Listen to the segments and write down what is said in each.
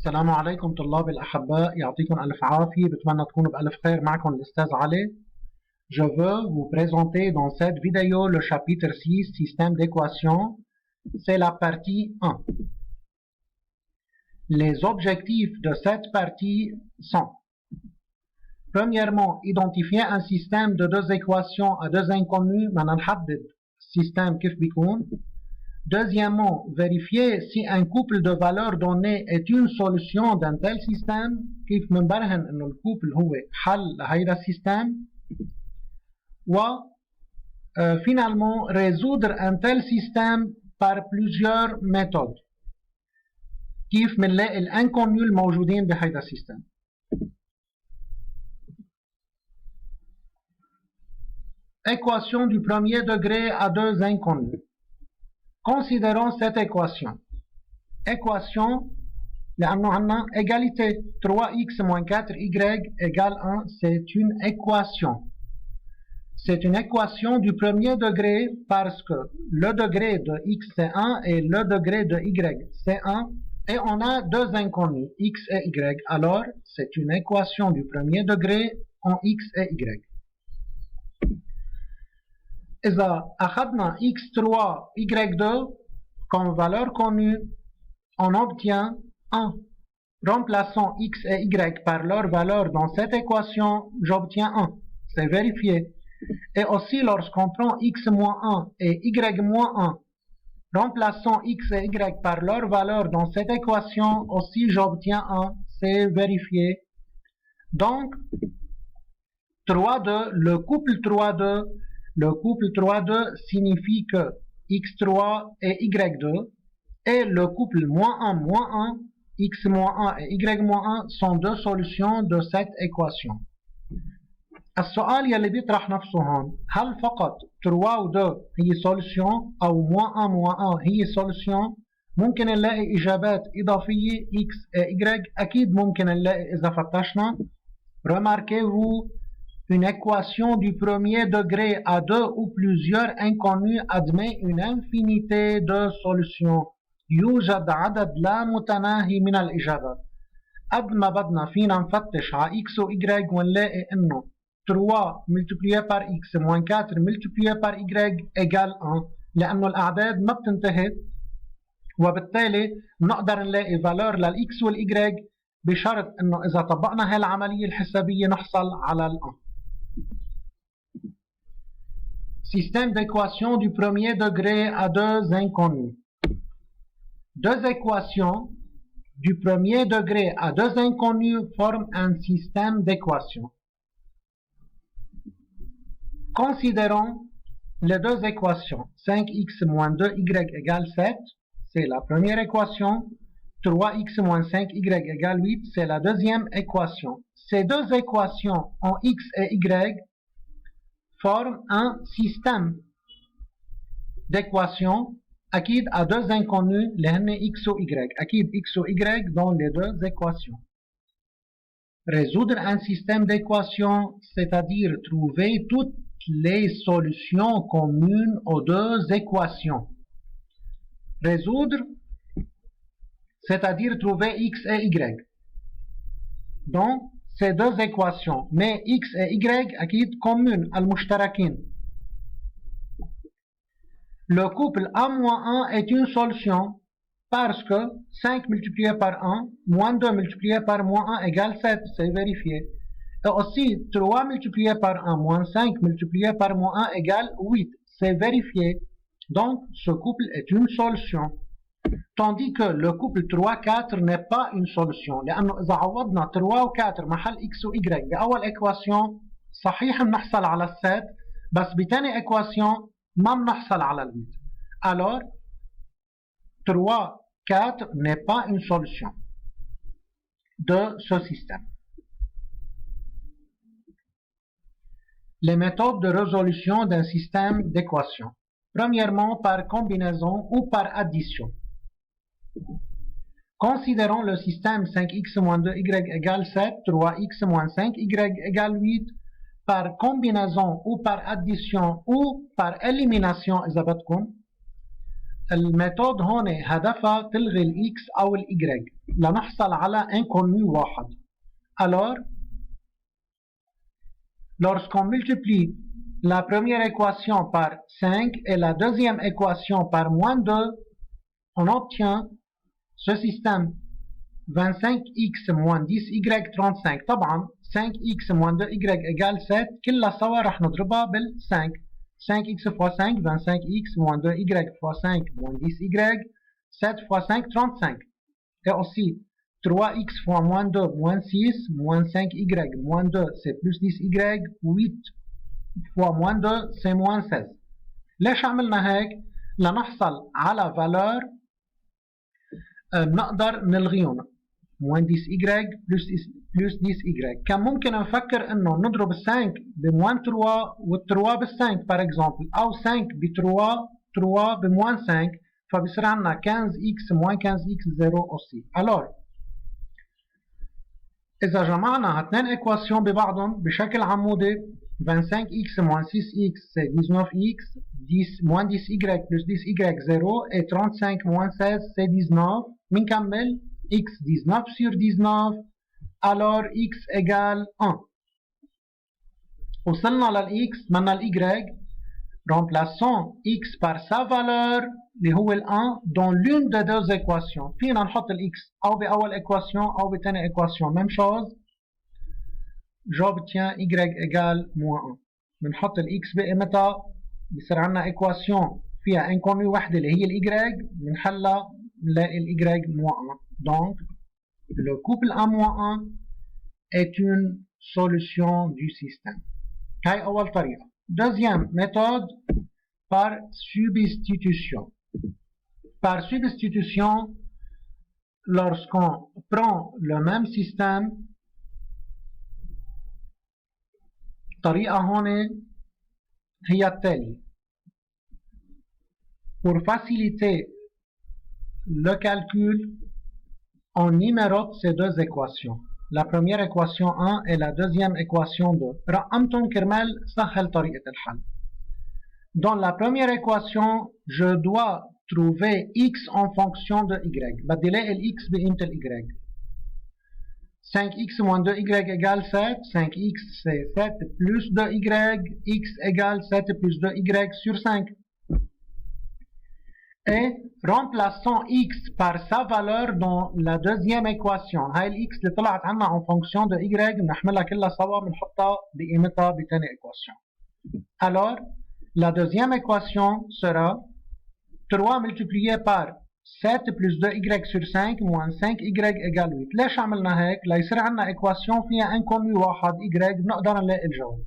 السلام عليكم طلاب الأحباء، يعطيكم ألف عافية. بتمنى تكونوا بألف خير. معكم الأستاذ علي. Je veux vous présenter dans cette vidéo le chapitre 6, système d'équations. C'est la partie 1. Les objectifs de cette partie sont: premièrement, identifier un système de deux équations à deux inconnues. بدنا نحدد système كيف بيكون. Deuxièmement, vérifier si un couple de valeurs données est une solution d'un tel système. كيف منبرهن انه الكوبل هو حل لهيدا السيستم. و finalement résoudre un tel système par plusieurs méthodes. كيف منلاقي الانكونيو الموجودين بهيدا السيستم. Équation du premier degré à deux inconnus. Considérons cette équation. Équation, لأنه عنا égalité 3x moins 4y égale 1, c'est une équation. C'est une équation du premier degré parce que le degré de x c'est 1 et le degré de y c'est 1 et on a deux inconnus, x et y. Alors, c'est une équation du premier degré en x et y. إذا أخذنا x3 y2 comme valeur connue, on obtient 1. Remplaçant x et y par leur valeur dans cette équation, j'obtiens 1. C'est vérifié. Et aussi lorsqu'on prend x moins 1 et y moins 1, remplaçant x et y par leur valeur dans cette équation, aussi j'obtiens 1. C'est vérifié. Donc, 3,2, le couple 3,2, le couple 3,2 signifie que x3 et y2 et le couple moins 1, moins 1, x moins 1 et y moins 1 sont deux solutions de cette équation. السؤال يلي بيطرح نفسه هون، هل فقط 3 و 2 هي solution أو moins 1 moins 1 هي solution؟ ممكن نلاقي إجابات إضافية x et y، أكيد ممكن نلاقي إذا فتشنا. Remarquez-vous, une équation du premier degré à deux ou plusieurs inconnus admet une infinité de solutions. يوجد عدد لا متناهي من الإجابات. قد ما بدنا فينا نفتش على x و y ونلاقي إنه 3 multiplié par x moins 4 multiplié par y égale 1 لأنه الأعداد ما بتنتهي، وبالتالي نقدر نلاقي valeur للx والy بشرط إنه إذا طبقنا هالعملية الحسابية نحصل على ال 1. Système d'équation du premier degré à deux inconnus. Deux équations du premier degré à deux inconnus forment un système d'équations. Considérons les deux équations. 5x moins 2y égale 7, c'est la première équation. 3x moins 5y égale 8, c'est la deuxième équation. Ces deux équations en x et y forment un système d'équations أكيد à deux inconnus اللي هن x و y. أكيد x و y dans les deux équations. Résoudre un système d'équations, c'est-à-dire trouver toutes les solutions communes aux deux équations. Résoudre, c'est-à-dire trouver x et y. Donc, ces deux équations, mais x et y أكيد communes, المشتركين. Le couple A-1 est une solution parce que 5 multiplié par 1, moins 2 multiplié par moins 1 égale 7, c'est vérifié. Et aussi 3 multiplié par 1, moins 5 multiplié par moins 1 égale 8, c'est vérifié. Donc, ce couple est une solution. Tandis que le couple 3-4 n'est pas une solution. لأنه إذا عوضنا 3 و 4 محل x و y بأول équation صحيح بنحصل على 7 بس بتاني équation ما بنحصل على 8. Alors 3-4 n'est pas une solution de ce système. Les méthodes de résolution d'un système d'équations. Premièrement, par combinaison ou par addition. Considérons le système 5x moins 2y égale 7, 3x moins 5y égale 8 par combinaison ou par addition ou par élimination إذا بدكم. الميثود هون هدفها تلغي الاكس او الاي. لنحصل على inconnu واحد. Alors, lorsqu'on multiplie la première équation par 5 et la deuxième équation par moins 2, on obtient ce système 25x moins 10y 35. طبعا 5x moins 2y égale 7. كلها سوا رح نضربها بال 5. 5x fois 5 25x moins 2y fois 5 moins 10y 7 fois 5 35. Et aussi 3x fois moins 2 moins 6 moins 5y moins 2 c'est plus 10y 8 fois moins 2 c'est moins 16. ليش عملنا هيك؟ لنحصل على valeur نقدر نلغيهم moins 10y plus 10y. كان ممكن نفكر انه نضرب 5 بموان 3 وال3 بال5 par exemple او 5 ب3 3 بموان 5 فبصير عندنا 15x moins 15x 0 aussi. Alors إذا جمعنا هاتنين إكواسيون ببعضهم بشكل عمودي 25x moins 6x c'est 19x 10 moins 10y plus 10y 0 et 35 moins 16 c'est 19. بنكمل x 19 sur 19 alors x égale 1. وصلنا للx بدنا الy. Remplaçons x par sa valeur اللي هو ال 1 dans l'une des deux équations. فينا نحط x أو بأول équation أو بثاني équation. Même chose. J'obtiens y égale moins 1. بنحط x بقيمتها بصير عندنا équation فيها inconnu وحدة اللي هي ال y بنحلها بنلاقي ال y moins 1. Donc le couple 1 moins 1 est une solution du système. هاي أول طريقة. Deuxième méthode, par substitution. Par substitution, lorsqu'on prend le même système, طريقة هون هي التالية. Pour faciliter le calcul, on numérote ces deux équations. La première équation 1 et la deuxième équation 2. رقمتهم كرمال سهل طريقة الحل. Dans la première équation, je dois trouver x en fonction de y. بدي لاقي x بقيمة ال y. 5x moins 2y égale 7. 5x c'est 7 plus 2y. x égale 7 plus 2y sur 5. Et remplaçons x par sa valeur dans la deuxième équation. هاي ال x اللي طلعت عنا en fonction de y بنحملها كلها سوا بنحطها بقيمتها بثاني équation. Alors, la deuxième équation sera 3 multiplié par 7 plus 2y sur 5 moins 5y égale 8. ليش عملنا هيك؟ ليصير عنا équation فيها inconnu واحد y بنقدر نلاقي الجواب.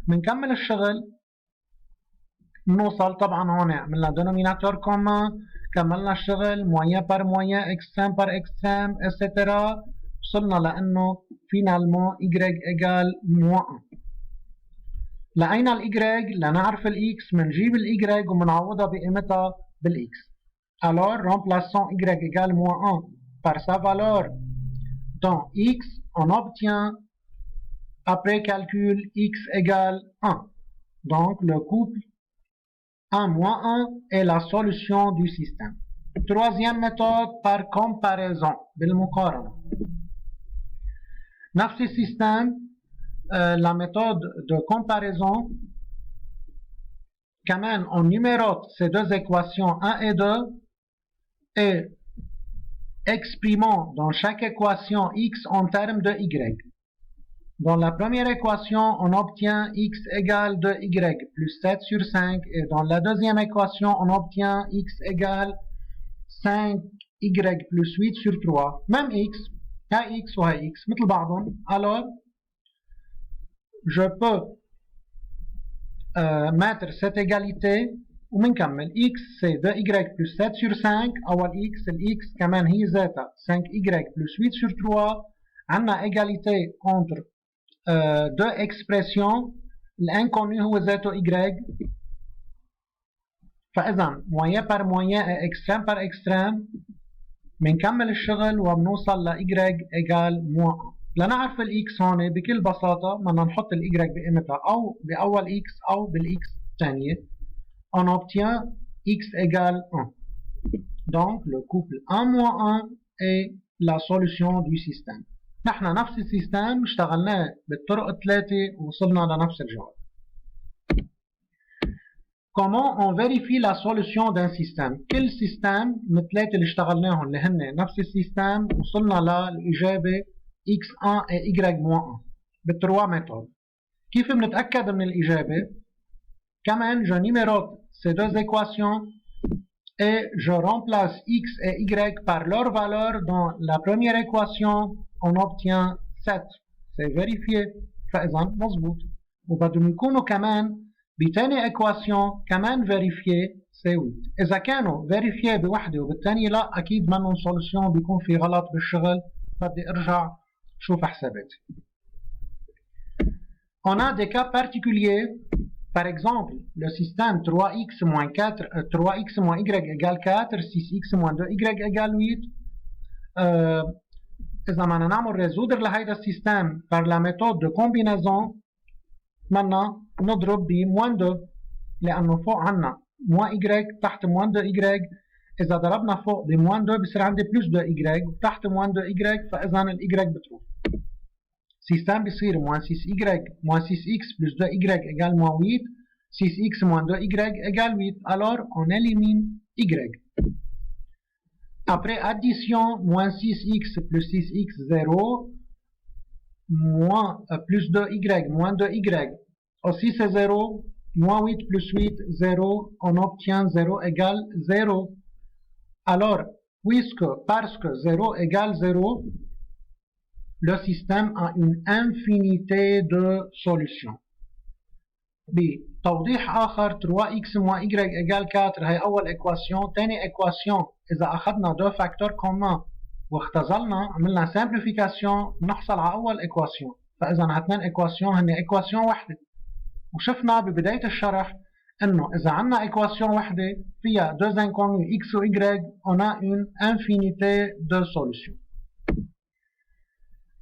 بنكمل الشغل. نوصل طبعا هون عملنا denominateur commun كملنا الشغل moyen par moyen extrême par extrême etc. وصلنا لانه finalement y égale moins 1. لقينا ال y لنعرف ال x منجيب ال y ومنعوضها بقيمتها بال x. Alors remplaçons y égale moins 1 par sa valeur dans x, on obtient après calcul x égale 1. Donc le couple 1 moins 1 est la solution du système. Troisième méthode par comparaison, بالمقارنة. نفس السيستم la méthode de comparaison. كمان on numérote ces deux équations 1 et 2 et exprimons dans chaque équation x en termes de y. Dans la première équation, on obtient x égale 2y plus 7 sur 5. Et dans la deuxième équation, on obtient x égale 5y plus 8 sur 3. Même x, هاي x وهاي x مثل بعضهم. Alors, je peux mettre cette égalité ومنكمل x c'est 2y plus 7 sur 5. أول x x كمان هي ذاتها 5y plus 8 sur 3. عنا égalité entre deux expressions. L'inconnu هو ذاته y. فإذا moyen par moyen et extrême par extrême. بنكمل الشغل وبنوصل ل y égale moins 1. لنعرف ال x هون بكل بساطة بدنا نحط ال y بقيمتها أو بأول x أو بالx الثانية. On obtient x égale 1. Donc le couple 1 moins 1 est la solution du système. نحن نفس السيستم اشتغلناه بالطرق الثلاثة ووصلنا لنفس الجواب. Comment on vérifie la solution d'un système؟ كل سيستم من الثلاثة اللي اشتغلناهم اللي هن نفس السيستم وصلنا للإجابة x1 et y-1 بالتروا méthodes. كيف بنتأكد من الإجابة؟ كمان je numérote ces deux équations et je remplace x et y par leur valeur. Dans la première équation on obtient 7. C'est vérifié. فإذا مظبوط. وبدهم يكونوا كمان بتاني equation كمان vérifié c'est 8. إذا كانوا vérifié بوحدة وبالتانية لا أكيد منهم solution بيكون في غلط بالشغل بدي أرجع شوف حساباتي. On a des cas particuliers. Par exemple, le système 3x moins 4, 3x moins y égale 4, 6x moins 2y égale 8. إذا بدنا نعمل résoudre لهيدا السيستم par la méthode de combinaison بدنا نضرب ب moins 2 لأنه فوق عنا moins y تحت moins 2y. إذا ضربنا فوق ب moins 2 بصير عندي plus 2y وتحت moins 2y فإذا ال y بتروح. Système بصير moins 6y moins 6x plus 2y égale moins 8. 6x moins 2y égale 8. Alors on élimine y. Après addition, moins 6x plus 6x 0 moins plus 2y moins 2y aussi c'est 0. Moins 8 plus 8 0. On obtient 0 égale 0. Alors parce que 0 égale 0, le système a une infinité de solutions. بتوضيح آخر 3x moins y égale 4 هي أول إكواسيون. تاني إكواسيون إذا أخذنا دو فاكتور كومان واختزلنا عملنا simplification نحصل على أول إكواسيون. فإذا هاتنين إكواسيون هن إكواسيون واحدة. وشفنا ببداية الشرح إنه إذا عنا إكواسيون واحدة فيها deux inconnus x و y on a une infinité de solutions.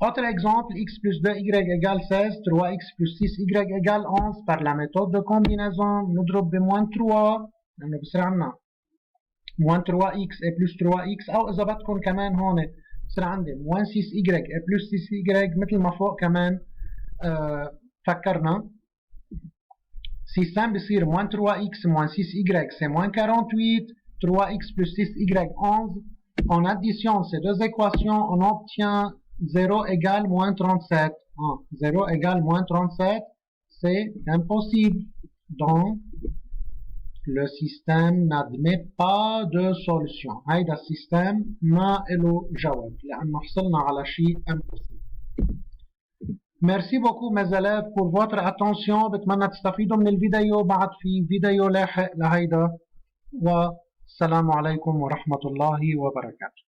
Autre exemple, x plus 2y égale 16, 3x plus 6y égale 11. Par la méthode de combinaison, نضرب ب moins 3 لأنه بصير عنا moins 3x et plus 3x. أو إذا بدكم كمان هون بصير عندي moins 6y et plus 6y مثل ما فوق كمان فكرنا. Système بصير moins 3x moins 6y c'est moins 48. 3x plus 6y 11. En addition ces deux équations, on obtient 0 égale moins 37. 0 égale moins 37, c'est impossible. Donc, le système n'admet pas de solution. هيدا السيستم ما له جواب لأنه حصلنا على شيء impossible. Merci beaucoup mes élèves pour votre attention. بتمنى تستفيدوا من الفيديو. بعد في فيديو لاحق لهيدا. والسلام عليكم ورحمة الله وبركاته.